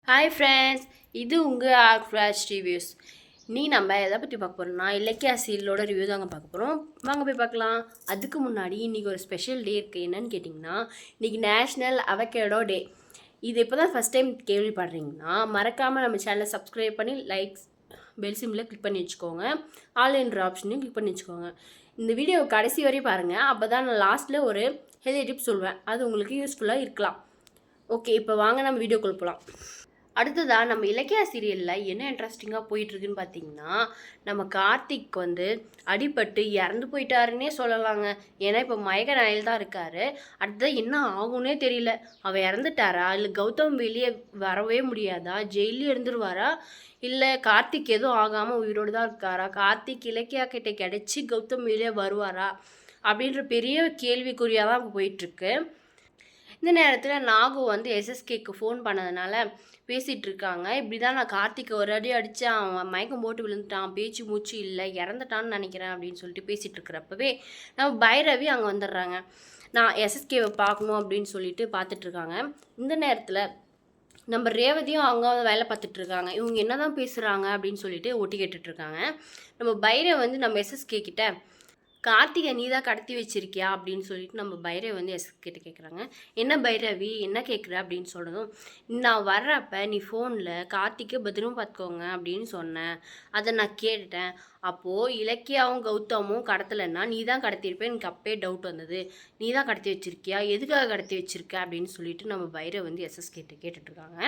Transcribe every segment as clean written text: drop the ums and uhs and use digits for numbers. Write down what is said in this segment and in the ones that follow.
Hi friends, இது உங்கள் ஆக்ஃப்ளாஷ் reviews. நம்ம எதை பற்றி பார்க்க போகிறோம்னா இலக்கியா சீரியலோட ரிவ்யூ தாங்க பார்க்க போகிறோம். வாங்க போய் பார்க்கலாம். அதுக்கு முன்னாடி இன்றைக்கி ஒரு ஸ்பெஷல் டே இருக்குது. என்னன்னு கேட்டிங்கன்னா, இன்றைக்கி நேஷ்னல் அவகேடோ டே. இது இப்போ தான் ஃபஸ்ட் டைம் கேள்விப்படுறீங்கன்னா மறக்காமல் நம்ம சேனலை சப்ஸ்கிரைப் பண்ணி லைக்ஸ் பெல் சிம்மில் கிளிக் பண்ணி வச்சுக்கோங்க. ஆன்லைன்ற ஆப்ஷனையும் கிளிக் பண்ணி வச்சுக்கோங்க. இந்த வீடியோ கடைசி வரையும் பாருங்கள். அப்போ தான் நான் லாஸ்ட்டில் ஒரு ஹெல்தி டிப்ஸ் சொல்வேன். அது உங்களுக்கு யூஸ்ஃபுல்லாக இருக்கலாம். ஓகே, இப்போ வாங்க நம்ம வீடியோக்குள்ள போகலாம். அடுத்ததாக நம்ம இலக்கியா சீரியலில் என்ன இன்ட்ரெஸ்டிங்காக போயிட்டுருக்குன்னு பார்த்தீங்கன்னா, நம்ம கார்த்திக் அடிபட்டு இறந்து போயிட்டாருன்னே சொல்லலாங்க. ஏன்னா இப்போ மயக்க நிலையில் தான் இருக்கார். அடுத்தது என்ன ஆகும்னே தெரியல. அவர் இறந்துட்டாரா, இல்லை கௌதம் வெளியே வரவே முடியாதா, ஜெயிலே இருந்துருவாரா, இல்லை கார்த்திக் எதுவும் ஆகாமல் உயிரோடு தான் இருக்காரா, கார்த்திக் இலக்கியா கிட்டே கிடச்சி கௌதம் வெளியே வருவாரா அப்படின்ற பெரிய கேள்விக்குறியாக தான் இப்போ போயிட்டுருக்கு. இந்த நேரத்தில் நாகு எஸ்எஸ்கேக்கு ஃபோன் பண்ணதுனால பேசிகிட்டு இருக்காங்க. இப்படி தான் நான் கார்த்திகை ஒரு அடி அடித்தேன், அவன் மயக்கம் போட்டு விழுந்துட்டான், பேச்சு மூச்சு இல்லை, இறந்துட்டான்னு நினைக்கிறேன் அப்படின்னு சொல்லிட்டு பேசிகிட்டு இருக்கிறப்பவே நம்ம பைரவி அங்கே வந்துடுறாங்க. நான் எஸ்எஸ்கேவை பார்க்கணும் அப்படின்னு சொல்லிட்டு பார்த்துட்ருக்காங்க. இந்த நேரத்தில் நம்ம ரேவதியும் அவங்க வேலை பார்த்துட்ருக்காங்க. இவங்க என்ன தான் பேசுகிறாங்க அப்படின்னு சொல்லிட்டு ஒட்டி கேட்டுட்ருக்காங்க. நம்ம பைரவ நம்ம எஸ்எஸ்கே கிட்ட கார்த்திகை நீ தான் கடத்தி வச்சிருக்கியா அப்படின்னு சொல்லிட்டு நம்ம பைரவி கிட்ட கேட்குறாங்க. என்ன பைரவி என்ன கேட்குற அப்படின்னு சொன்னதும், நான் வர்றப்ப நீ ஃபோனில் கார்த்திகை பத்திரமா பார்த்துக்கோங்க அப்படின்னு சொன்னேன். அதை நான் கேட்டுட்டேன். அப்போது இலக்கியாவும் கௌதமும் கடத்தலைன்னா நீ தான் கடத்தியிருப்பேன், எனக்கு அப்பே டவுட் வந்தது. நீ தான் கடத்தி வச்சிருக்கியா, எதுக்காக கடத்தி வச்சிருக்க அப்படின்னு சொல்லிட்டு நம்ம பைரவி எஸ்எஸ்கே கேட்டுட்ருக்காங்க.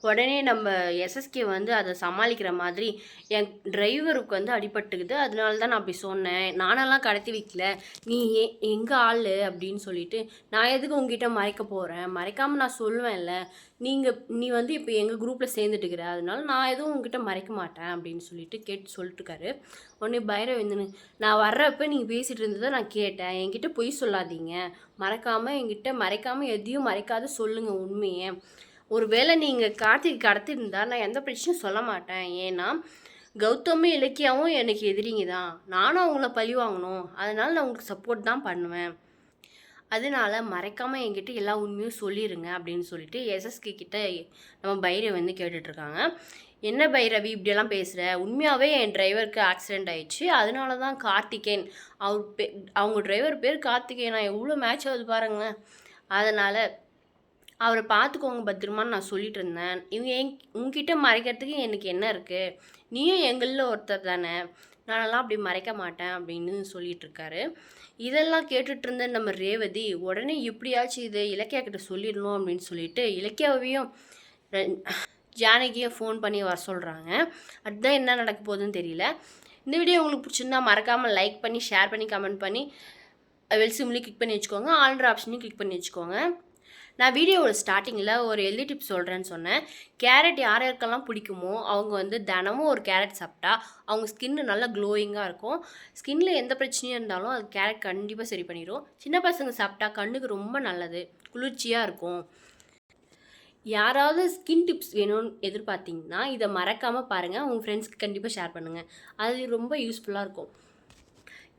உடனே நம்ம எஸ்எஸ்கே அதை சமாளிக்கிற மாதிரி, என் டிரைவருக்கு அடிபட்டுக்குது, அதனால தான் நான் அப்படி சொன்னேன், நானெல்லாம் கடத்தி வைக்கல, நீ எங்கள் ஆள் அப்படின்னு சொல்லிட்டு, நான் எதுக்கு உங்ககிட்ட மறைக்க போகிறேன், மறைக்காமல் நான் சொல்லுவேன்ல, நீ இப்போ எங்கள் குரூப்பில் சேர்ந்துட்டுக்கிற, அதனால நான் எதுவும் உங்ககிட்ட மறைக்க மாட்டேன் அப்படின்னு சொல்லிட்டு சொல்லிட்டுருக்காரு. உடனே பைரவ் நான் வர்றப்ப நீங்கள் பேசிகிட்டு இருந்ததை நான் கேட்டேன், என்கிட்ட பொய் சொல்லாதீங்க, மறைக்காமல் எதையும் மறைக்காத சொல்லுங்கள் உண்மையை. ஒருவேளை நீங்கள் கார்த்திக் கடத்திருந்தா நான் எந்த பிரச்சனையும் சொல்ல மாட்டேன். ஏன்னா கௌதமும் இலக்கியாவும் எனக்கு எதிரிங்க தான், நானும் அவங்கள பழி வாங்கணும், அதனால் நான் உங்களுக்கு சப்போர்ட் தான் பண்ணுவேன், அதனால மறைக்காமல் என்கிட்ட எல்லா உண்மையும் சொல்லிடுங்க அப்படின்னு சொல்லிட்டு எஸ்எஸ்கே கிட்ட நம்ம பைரவி கேட்டுட்ருக்காங்க. என்ன பைரவி இப்படியெல்லாம் பேசுகிற, உண்மையாகவே என் டிரைவருக்கு ஆக்சிடெண்ட் ஆயிடுச்சு, அதனால தான் கார்த்திகேயன் அவங்க டிரைவர் பேர் கார்த்திகேயன், நான் எவ்வளோ மேட்ச் ஆகுது பாருங்களேன், அதனால் அவரை பார்த்துக்கோங்க பத்திரமான்னு நான் சொல்லிட்டு இருந்தேன். உங்ககிட்ட மறைக்கிறதுக்கு எனக்கு என்ன இருக்குது, நீயும் எங்களில் ஒருத்தர் தானே, நானெல்லாம் அப்படி மறைக்க மாட்டேன் அப்படின்னு சொல்லிகிட்ருக்காரு. இதெல்லாம் கேட்டுட்டு இருந்த நம்ம ரேவதி உடனே எப்படியாச்சும் இது இலக்கியா கிட்ட சொல்லிடணும் அப்படின்னு சொல்லிட்டு இலக்கியாவையும் ஜானகியும் ஃபோன் பண்ணி வர சொல்கிறாங்க. அதுதான் என்ன நடக்க போகுதுன்னு தெரியல. இந்த வீடியோ உங்களுக்கு பிடிச்சிருந்தா மறக்காமல் லைக் பண்ணி ஷேர் பண்ணி கமெண்ட் பண்ணி வெல் சிம்லேயும் கிளிக் பண்ணி வச்சுக்கோங்க, ஆல்ன்ற ஆப்ஷனையும் கிளிக் பண்ணி வச்சுக்கோங்க. நான் வீடியோவோட ஸ்டார்டிங்கில் ஒரு ஹெல்தி டிப்ஸ் சொல்கிறேன்னு சொன்னேன். கேரட் யாருக்கெல்லாம் பிடிக்குமோ அவங்க தினமும் ஒரு கேரட் சாப்பிட்டா அவங்க ஸ்கின்னு நல்லா க்ளோயிங்காக இருக்கும். ஸ்கின்னில் எந்த பிரச்சனையும் இருந்தாலும் அது கேரட் கண்டிப்பாக சரி பண்ணிடும். சின்ன பசங்க சாப்பிட்டா கண்ணுக்கு ரொம்ப நல்லது, குளிர்ச்சியாக இருக்கும். யாராவது ஸ்கின் டிப்ஸ் வேணும்னு எதிர்பார்த்தீங்கன்னா இதை மறக்காமல் பாருங்கள், உங்கள் ஃப்ரெண்ட்ஸ்க்கு கண்டிப்பாக ஷேர் பண்ணுங்கள், அது ரொம்ப யூஸ்ஃபுல்லாக இருக்கும்.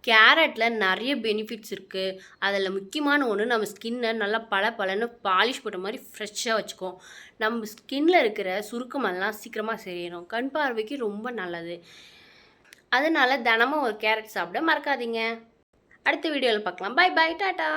கேரட்டில் நிறைய பெனிஃபிட்ஸ் இருக்குது. அதில் முக்கியமான ஒன்று, நம்ம ஸ்கின்னை நல்லா பளபளன்னு பாலிஷ் போட்ட மாதிரி ஃப்ரெஷ்ஷாக வச்சுக்கும். நம்ம ஸ்கின்னில் இருக்கிற சுருக்கமெல்லாம் சீக்கிரமாக சரியிடும், கண் பார்வைக்கு ரொம்ப நல்லது. அதனால் தினமும் ஒரு கேரட் சாப்பிட மறக்காதீங்க. அடுத்த வீடியோவில் பார்க்கலாம். Bye bye, tata.